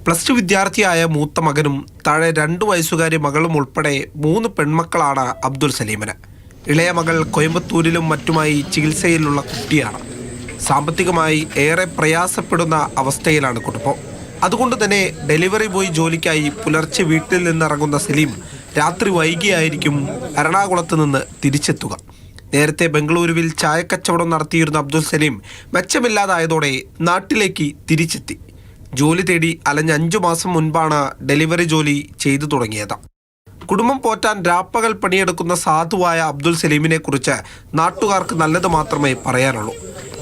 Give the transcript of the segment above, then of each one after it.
+2 വിദ്യാർത്ഥിയായ മൂത്ത മകനും താഴെ 2 വയസ്സുകാരി മകളും ഉൾപ്പെടെ 3 പെൺമക്കളാണ് അബ്ദുൽ സലീമിന്. ഇളയ മകൾ കോയമ്പത്തൂരിലും മറ്റുമായി ചികിത്സയിലുള്ള കുട്ടിയാണ്. സാമ്പത്തികമായി ഏറെ പ്രയാസപ്പെടുന്ന അവസ്ഥയിലാണ് കുടുംബം. അതുകൊണ്ട് തന്നെ ഡെലിവറി ബോയ് ജോലിക്കായി പുലർച്ചെ വീട്ടിൽ നിന്നിറങ്ങുന്ന സലീം രാത്രി വൈകിയായിരിക്കും എറണാകുളത്ത് നിന്ന് തിരിച്ചെത്തുക. നേരത്തെ ബംഗളൂരുവിൽ ചായക്കച്ചവടം നടത്തിയിരുന്ന അബ്ദുൽ സലീം മെച്ചമില്ലാതായതോടെ നാട്ടിലേക്ക് തിരിച്ചെത്തി. ജോലി തേടി അലഞ്ഞ് 5 മാസം മുൻപാണ് ഡെലിവറി ജോലി ചെയ്തു തുടങ്ങിയത്. കുടുംബം പോറ്റാൻ രാപ്പകൽ പണിയെടുക്കുന്ന സാധുവായ അബ്ദുൽ സലീമിനെ കുറിച്ച് നാട്ടുകാർക്ക് നല്ലത് മാത്രമേ പറയാനുള്ളൂ.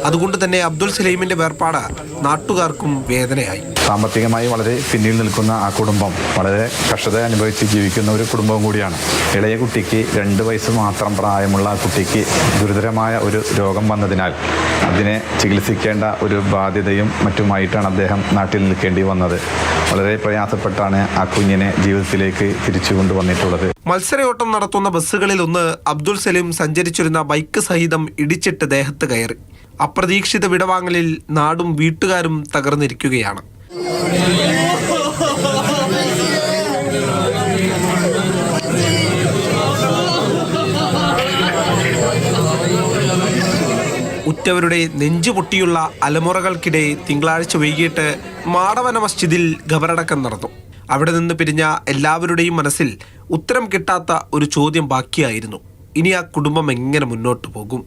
അതുകൊണ്ട് തന്നെ അബ്ദുൽ സലീമിന്റെ വേർപാട് നാട്ടുകാർക്കും വേദനയായി. സാമ്പത്തികമായി വളരെ പിന്നിൽ നിൽക്കുന്ന ആ കുടുംബം വളരെ കഷ്ടത അനുഭവിച്ച് ജീവിക്കുന്ന ഒരു കുടുംബം കൂടിയാണ്. ഇളയ കുട്ടിക്ക് 2 വയസ്സ് മാത്രം പ്രായമുള്ള ആ കുട്ടിക്ക് ഗുരുതരമായ ഒരു രോഗം വന്നതിനാൽ അതിനെ ചികിത്സിക്കേണ്ട ഒരു ബാധ്യതയും മറ്റുമായിട്ടാണ് അദ്ദേഹം നാട്ടിൽ നിൽക്കേണ്ടി വന്നത്. വളരെ പ്രയാസപ്പെട്ടാണ് ആ കുഞ്ഞിനെ ജീവിതത്തിലേക്ക് തിരിച്ചു കൊണ്ടുവന്നിട്ടുള്ളത്. മത്സരയോട്ടം നടത്തുന്ന ബസ്സുകളിൽ ഒന്ന് അബ്ദുൽ സലീം സഞ്ചരിച്ചിരുന്ന ബൈക്ക് സഹിതം ഇടിച്ചിട്ട് ദേഹത്ത് കയറി. അപ്രതീക്ഷിത വിടവാങ്ങലിൽ നാടും വീട്ടുകാരും തകർന്നിരിക്കുകയാണ്. ഉറ്റവരുടെ നെഞ്ചുപൊട്ടിയുള്ള അലമുറകൾക്കിടെ തിങ്കളാഴ്ച വൈകിട്ട് മാടവന മസ്ജിദിൽ ഖബറടക്കം നടന്നു. അവിടെ നിന്ന് പിരിഞ്ഞ എല്ലാവരുടെയും മനസ്സിൽ ഉത്തരം കിട്ടാത്ത ഒരു ചോദ്യം ബാക്കിയായിരുന്നു. ഇനി ആ കുടുംബം എങ്ങനെ മുന്നോട്ട് പോകും?